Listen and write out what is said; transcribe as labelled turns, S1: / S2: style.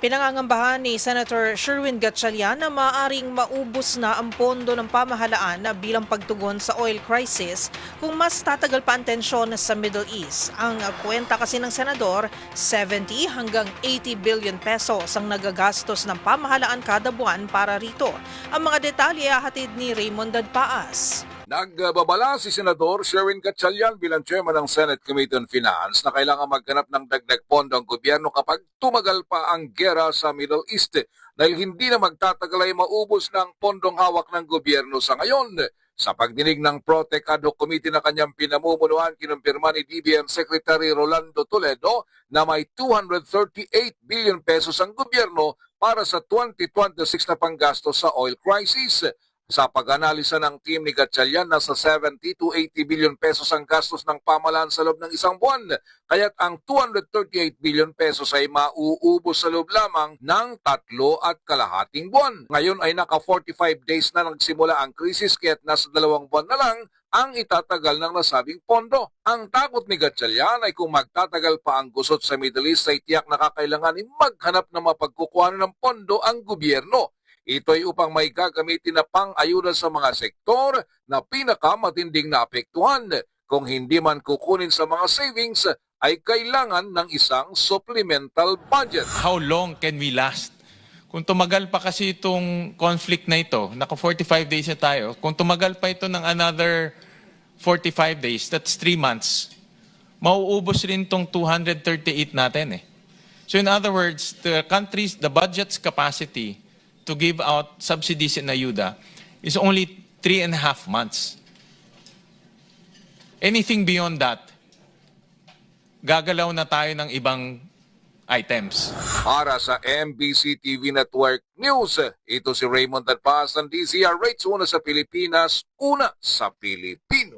S1: Pinangangambahan ni Senator Sherwin Gatchalian na maaaring maubos na ang pondo ng pamahalaan bilang pagtugon sa oil crisis kung mas tatagal pa ang tensyon sa Middle East. Ang kwenta kasi ng senador, 70 hanggang 80 billion pesos ang nagagastos ng pamahalaan kada buwan para rito. Ang mga detalye hatid ni Raymond Dadpaas.
S2: Nagbabala si Senador Sherwin Gatchalian bilang chairman ng Senate Committee on Finance na kailangan magganap ng dagdag pondo ang gobyerno kapag tumagal pa ang gera sa Middle East dahil hindi na magtatagal ay maubos ng pondong hawak ng gobyerno sa ngayon. Sa pagdinig ng Protec ad hoc committee na kanyang pinamumunuan, kinumpirma ni DBM Secretary Rolando Toledo na may 238 billion pesos ang gobyerno para sa 2026 na panggastos sa oil crisis. Sa pag-analisa ng team ni Gatchalian, nasa 70 to 80 billion pesos ang gastos ng pamahalaan sa loob ng isang buwan. Kaya't ang 238 billion pesos ay mauubos sa loob lamang ng 3.5 buwan. Ngayon ay naka 45 days na nagsimula ang krisis kaya't nasa 2 buwan na lang ang itatagal ng nasabing pondo. Ang takot ni Gatchalian ay kung magtatagal pa ang gusot sa Middle East ay tiyak na kakailanganin maghanap ng mapagkukuhanan ng pondo ang gobyerno. Ito ay upang may gagamitin na pang-ayuda sa mga sektor na pinakamatinding naapektuhan. Kung hindi man kukunin sa mga savings, ay kailangan ng isang supplemental budget.
S3: How long can we last? Kung tumagal pa kasi itong conflict na ito, naka 45 days na tayo, kung tumagal pa ito ng another 45 days, that's 3 months, mauubos rin itong 238 natin eh. So in other words, the budget's capacity to give out subsidies in ayuda is only 3.5 months. Anything beyond that, gagalaw na tayo ng ibang items.
S2: Para sa MBC TV Network News, ito si Raymond Dadpaas ng DZRH, una sa Pilipinas, una sa Pilipinas.